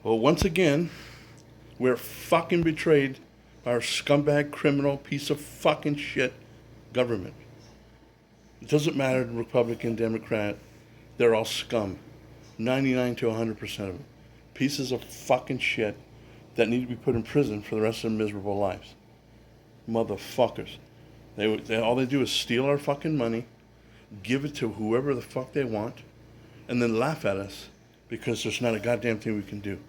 Well, once again, we're fucking betrayed by our scumbag, criminal, piece of fucking shit government. It doesn't matter, Republican, Democrat, they're all scum. 99 to 100% of them. Pieces of fucking shit that need to be put in prison for the rest of their miserable lives. Motherfuckers. All they do is steal our fucking money, give it to whoever the fuck they want, and then laugh at us because there's not a goddamn thing we can do.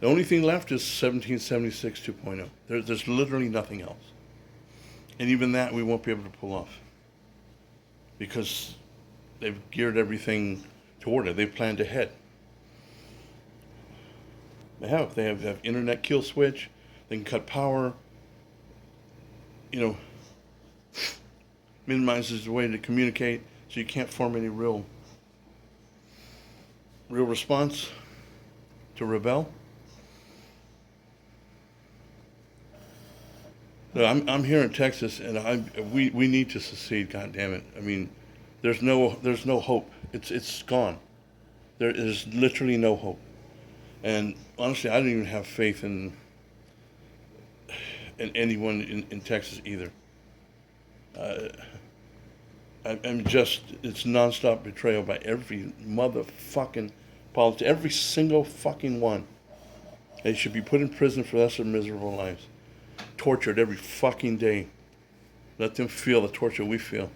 The only thing left is 1776 2.0. There's literally nothing else. And even that we won't be able to pull off because they've geared everything toward it. They've planned ahead. They have internet kill switch. They can cut power. You know, minimizes the way to communicate, so you can't form any real response to rebel. No, I'm here in Texas, and we need to secede. God damn it! I mean, there's no hope. It's gone. There is literally no hope. And honestly, I don't even have faith in anyone in Texas either. Uh, I'm just, it's nonstop betrayal by every motherfucking politician, every single fucking one. They should be put in prison for the rest of their miserable lives. Tortured every fucking day. Let them feel the torture we feel.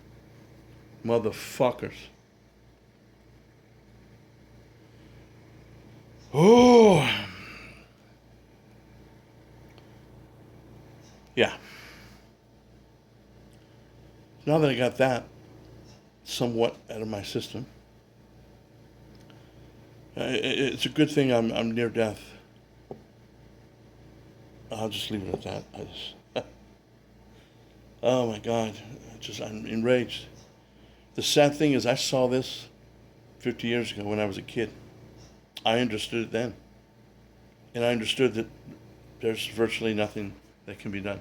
Motherfuckers. Oh, yeah. Now that I got that somewhat out of my system, it's a good thing I'm near death. I'll just leave it at that. Oh my God, I'm enraged. The sad thing is, I saw this 50 years ago when I was a kid. I understood it then, and I understood that there's virtually nothing that can be done.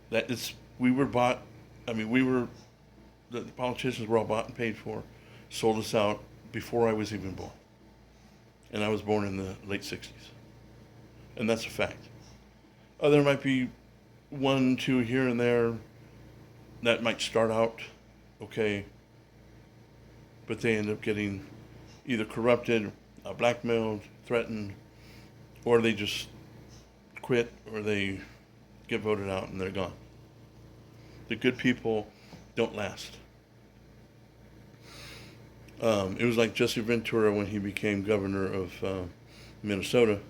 That it's we were bought. I mean, the politicians were all bought and paid for, sold us out before I was even born, and I was born in the late '60s, and that's a fact. There might be one, two here and there that might start out okay, but they end up getting either corrupted, blackmailed, threatened, or they just quit, or they get voted out and they're gone. The good people don't last. It was like Jesse Ventura when he became governor of Minnesota.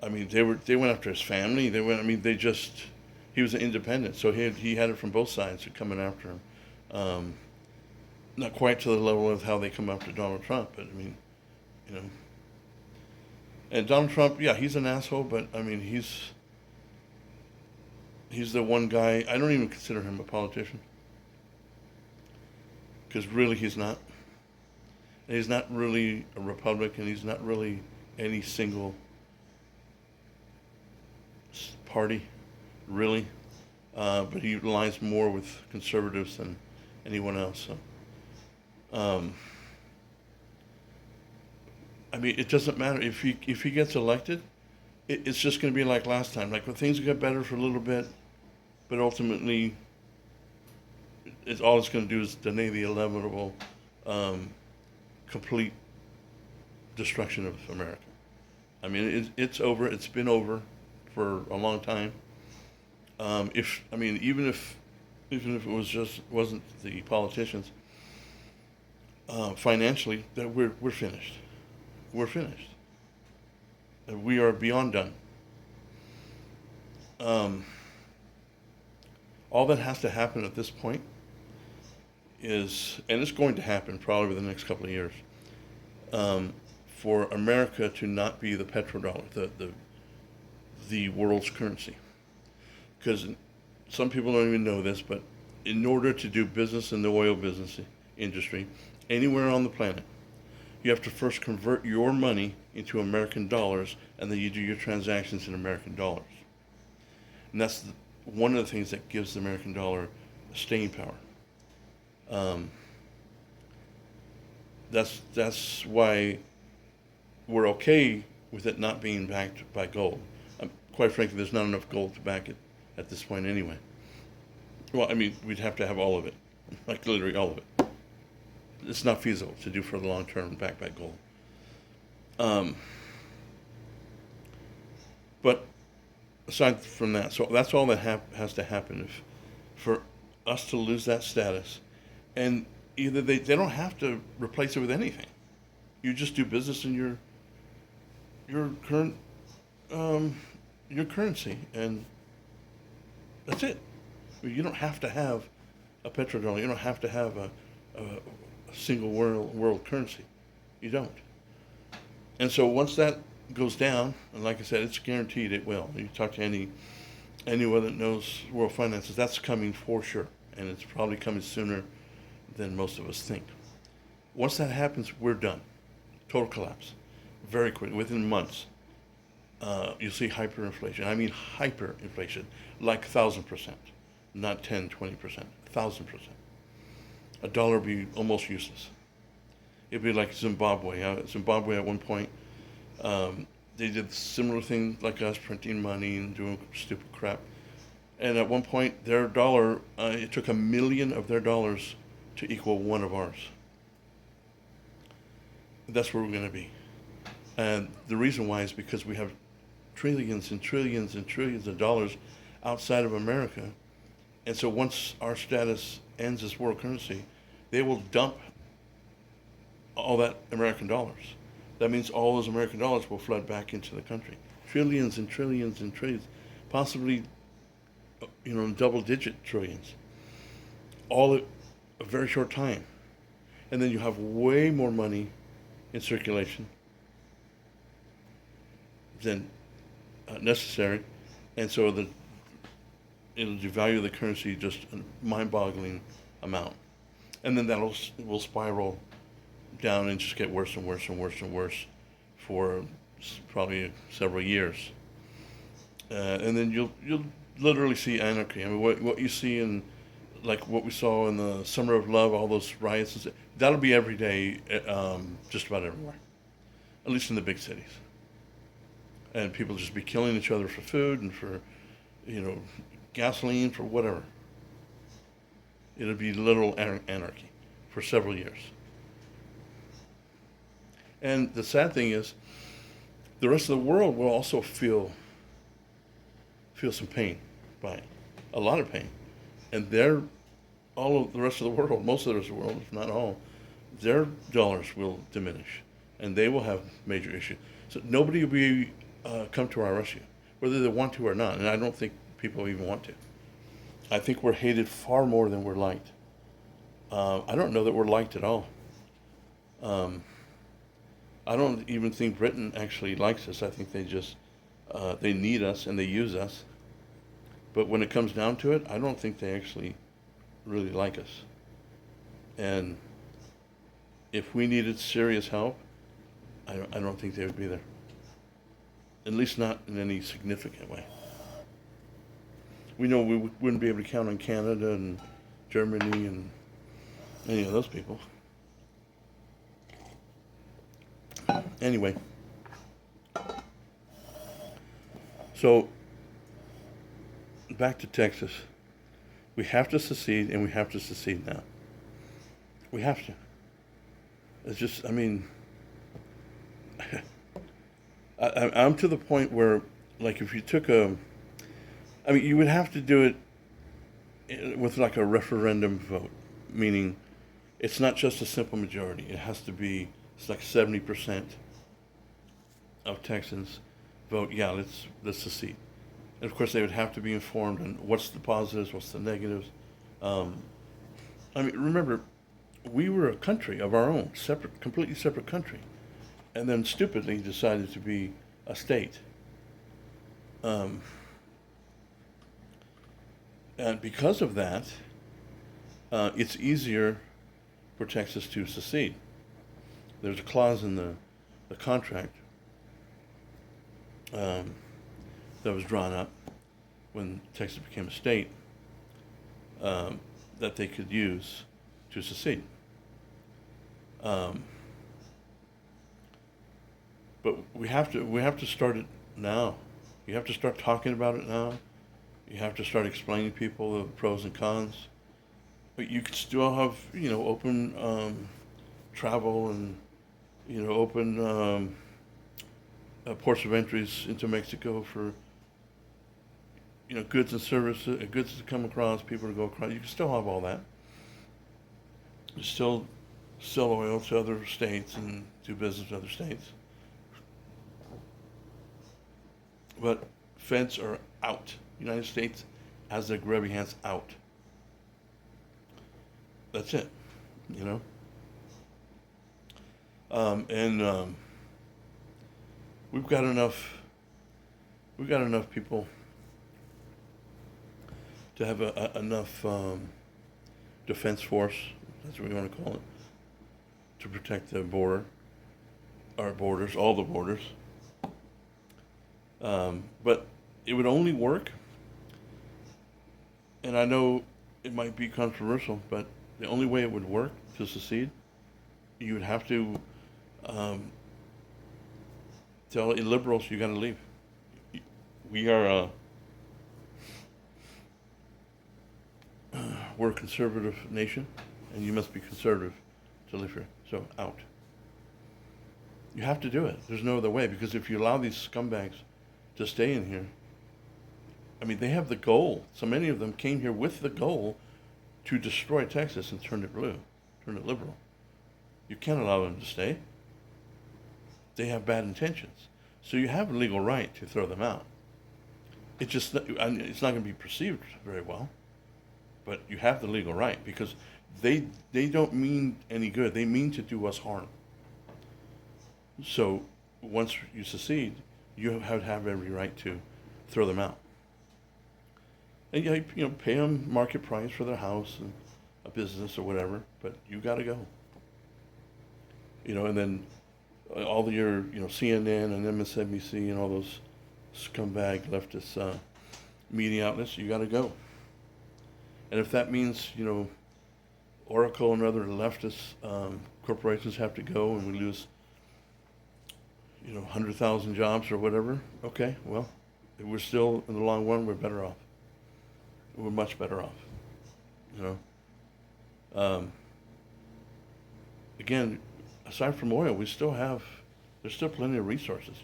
I mean, they went after his family. They went. I mean, he was an independent, so he had it from both sides coming after him. Um, Not quite to the level of how they come after Donald Trump, but I mean, you know. And Donald Trump, yeah, he's an asshole, but I mean, he's the one guy. I don't even consider him a politician because really he's not. And he's not really a Republican. He's not really any single party, really. But he aligns more with conservatives than anyone else. So, I mean, it doesn't matter if he gets elected. It's just going to be like last time. Like when things get better for a little bit, but ultimately, all it's going to do is delay the inevitable, complete destruction of America. I mean, it's over. It's been over for a long time. If I mean, even if it wasn't the politicians, financially, that we're finished. We're finished. We are beyond done. Um, all that has to happen at this point is, and it's going to happen probably within the next couple of years, um, for America to not be the petrodollar, the world's currency. Because some people don't even know this, but in order to do business in the oil business industry anywhere on the planet, you have to first convert your money into American dollars, and then you do your transactions in American dollars. And that's one of the things that gives the American dollar staying power. Um, that's why we're okay with it not being backed by gold. Quite frankly, there's not enough gold to back it at this point anyway. Well, I mean, we'd have to have all of it, like literally all of it. It's not feasible to do for the long term backed by gold. But aside from that, so that's all that has to happen for us to lose that status. And either they don't have to replace it with anything. You just do business in your current your currency, and that's it. You don't have to have a petrodollar. You don't have to have a single world currency. You don't. And so once that goes down, and like I said, it's guaranteed it will. You talk to anyone that knows world finances, that's coming for sure, and it's probably coming sooner than most of us think. Once that happens, we're done. Total collapse, very quick, within months. You'll see hyperinflation. I mean hyperinflation, like 1,000%, not 10, 20%, 1,000%. A dollar would be almost useless. It'd be like Zimbabwe. Zimbabwe at one point, they did similar things like us, printing money and doing stupid crap. And at one point, their dollar, it took 1 million of their dollars to equal one of ours. That's where we're going to be. And the reason why is because we have trillions and trillions and trillions of dollars outside of America. And so once our status ends as world currency, they will dump all that American dollars. That means all those American dollars will flood back into the country. Trillions and trillions and trillions, possibly, double-digit trillions, all in a very short time. And then you have way more money in circulation than necessary, and so it'll devalue the currency just a mind-boggling amount, and then will spiral down and just get worse and worse and worse and worse for probably several years, and then you'll literally see anarchy. I mean, what you see in, like what we saw in the Summer of Love, all those riots, that'll be every day, just about everywhere, at least in the big cities. And people just be killing each other for food and for, gasoline, for whatever. It'll be literal anarchy for several years. And the sad thing is, the rest of the world will also feel some pain by it, a lot of pain. And all of the rest of the world, most of the rest of the world, if not all, their dollars will diminish, and they will have major issues. So nobody will be come to our rescue, whether they want to or not. And I don't think people even want to. I think we're hated far more than we're liked. I don't know that we're liked at all. I don't even think Britain actually likes us. I think they just, they need us and they use us. But when it comes down to it, I don't think they actually really like us. And if we needed serious help, I don't think they would be there. At least not in any significant way. We know we wouldn't be able to count on Canada and Germany and any of those people. Anyway, so back to Texas. We have to secede, and we have to secede now. We have to. It's just, I'm to the point where, like, if you took you would have to do it with like a referendum vote, meaning it's not just a simple majority. It has to be, it's like 70% of Texans vote, yeah, let's secede. And of course, they would have to be informed on what's the positives, what's the negatives. Remember, we were a country of our own, completely separate country, and then stupidly decided to be a state. And because of that, it's easier for Texas to secede. There's a clause in the contract that was drawn up when Texas became a state that they could use to secede. But But we have to start it now. You have to start talking about it now. You have to start explaining to people the pros and cons. But you can still have, open travel and, open ports of entries into Mexico for, goods and services, goods to come across, people to go across. You can still have all that. You still sell oil to other states and do business with other states. But feds are out. United States has their grubby hands out. That's it, you know. And we've got enough. We've got enough people to have enough defense force. That's what we want to call it, to protect the border, our borders, all the borders. But it would only work, and I know it might be controversial, but the only way it would work to secede, you would have to tell illiberals you got to leave. We are we're a conservative nation, and you must be conservative to live here. So out. You have to do it. There's no other way, because if you allow these scumbags to stay in here, I mean, they have the goal. So many of them came here with the goal to destroy Texas and turn it blue, turn it liberal. You can't allow them to stay. They have bad intentions. So you have a legal right to throw them out. It's not going to be perceived very well, but you have the legal right, because they don't mean any good. They mean to do us harm. So once you secede, you have every right to throw them out. And pay them market price for their house and a business or whatever, but you got to go. And then all your CNN and MSNBC and all those scumbag leftist media outlets, you got to go. And if that means Oracle and other leftist corporations have to go, and we lose 100,000 jobs or whatever, okay, well, if we're still, in the long run, we're better off. We're much better off. Again, aside from oil, there's still plenty of resources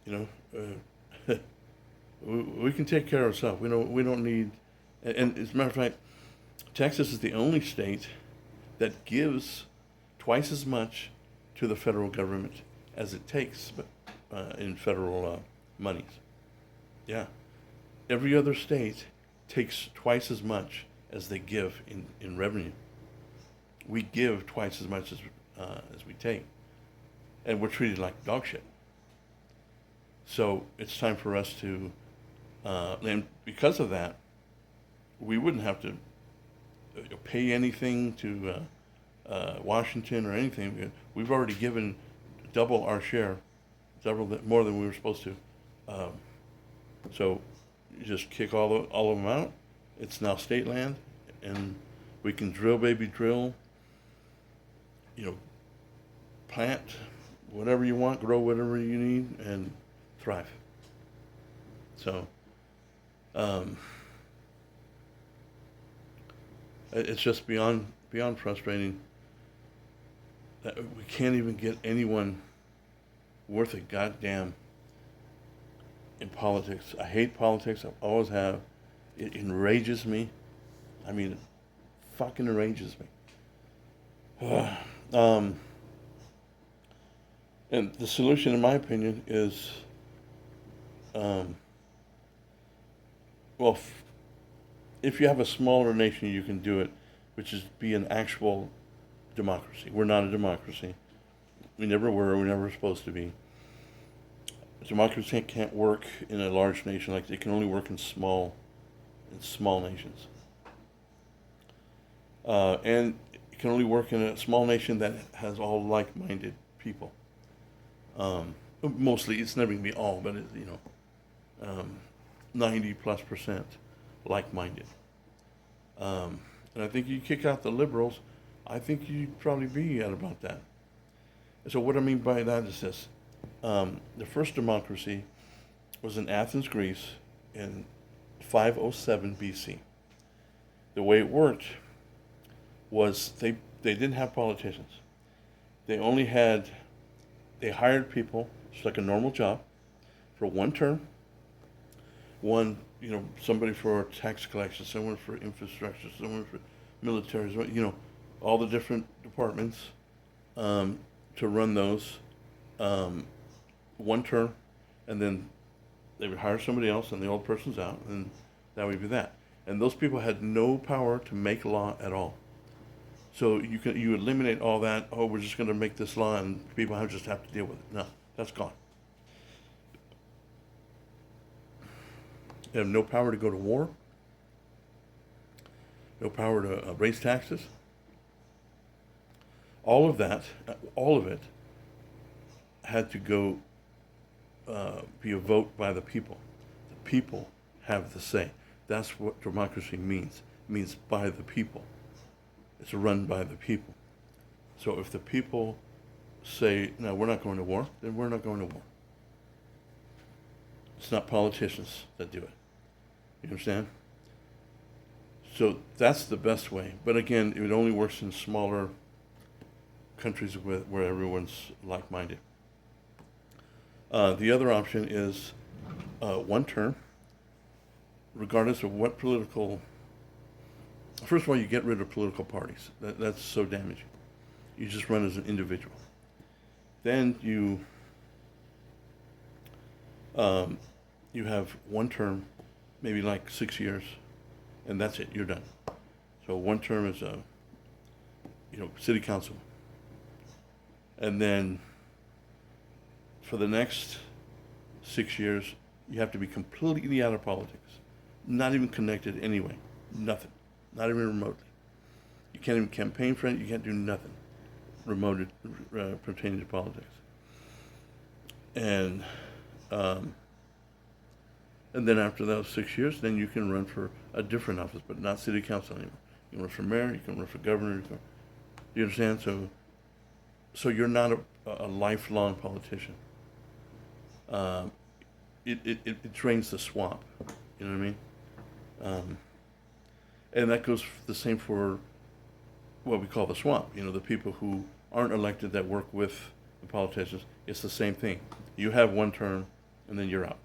here. We can take care of ourselves. We don't need, and as a matter of fact, Texas is the only state that gives twice as much to the federal government as it takes in federal monies. Yeah. Every other state takes twice as much as they give in revenue. We give twice as much as we take, and we're treated like dog shit. So it's time for us to, and because of that, we wouldn't have to pay anything to Washington or anything. We've already given double our share, more than we were supposed to. So you just kick all of them out. It's now state land, and we can drill, baby, drill. Plant whatever you want, grow whatever you need, and thrive. So, it's just beyond frustrating that we can't even get anyone worth a goddamn in politics. I hate politics. I always have. It enrages me. I mean, it fucking enrages me. And the solution, in my opinion, is, if you have a smaller nation, you can do it, which is be an actual democracy. We're not a democracy. We never were. We never were supposed to be. Democracy can't work in a large nation. Like, it can only work in small nations. And it can only work in a small nation that has all like-minded people. Mostly, it's never going to be all, but 90+% like-minded. And I think you kick out the liberals, I think you'd probably be at about that. So what I mean by that is this. The first democracy was in Athens, Greece in 507 BC. The way it worked was they didn't have politicians. They only had, they hired people, just like a normal job, for one term. One, somebody for tax collection, someone for infrastructure, someone for military, all the different departments to run those one term, and then they would hire somebody else, and the old person's out, and that would be that. And those people had no power to make law at all. So you eliminate all that. Oh, we're just going to make this law, and people just have to deal with it. No, that's gone. They have no power to go to war. No power to raise taxes. All of it, had to go be a vote by the people. The people have the say. That's what democracy means. It means by the people. It's run by the people. So if the people say, no, we're not going to war, then we're not going to war. It's not politicians that do it. You understand? So that's the best way. But again, it only works in smaller countries where everyone's like-minded. The other option is one term, regardless of what political. First of all, you get rid of political parties. That's so damaging. You just run as an individual. Then you have one term, maybe like 6 years, and that's it. You're done. So one term is city council, and then for the next 6 years, you have to be completely out of politics, not even connected anyway, nothing, not even remotely. You can't even campaign for it. You can't do nothing remote pertaining to politics. And then after those 6 years, then you can run for a different office, but not city council anymore. You can run for mayor. You can run for governor. You understand? So you're not a lifelong politician. It drains the swamp. You know what I mean? And that goes the same for what we call the swamp. The people who aren't elected that work with the politicians. It's the same thing. You have one term, and then you're out.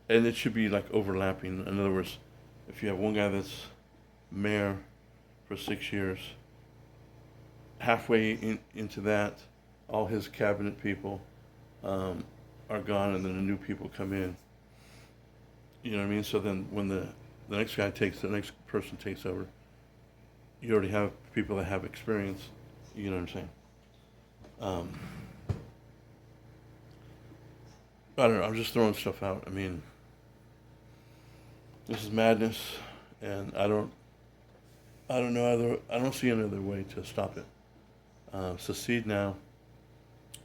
And it should be like overlapping. In other words, if you have one guy that's mayor for 6 years, halfway into that, all his cabinet people are gone, and then the new people come in. You know what I mean? So then when the next person takes over, you already have people that have experience. You know what I'm saying? I don't know. I'm just throwing stuff out. I mean, this is madness, and I don't know. I don't see any other way to stop it. Secede now.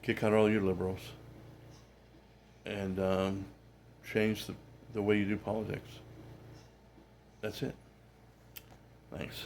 Kick out all your liberals, and change the way you do politics. That's it. Thanks.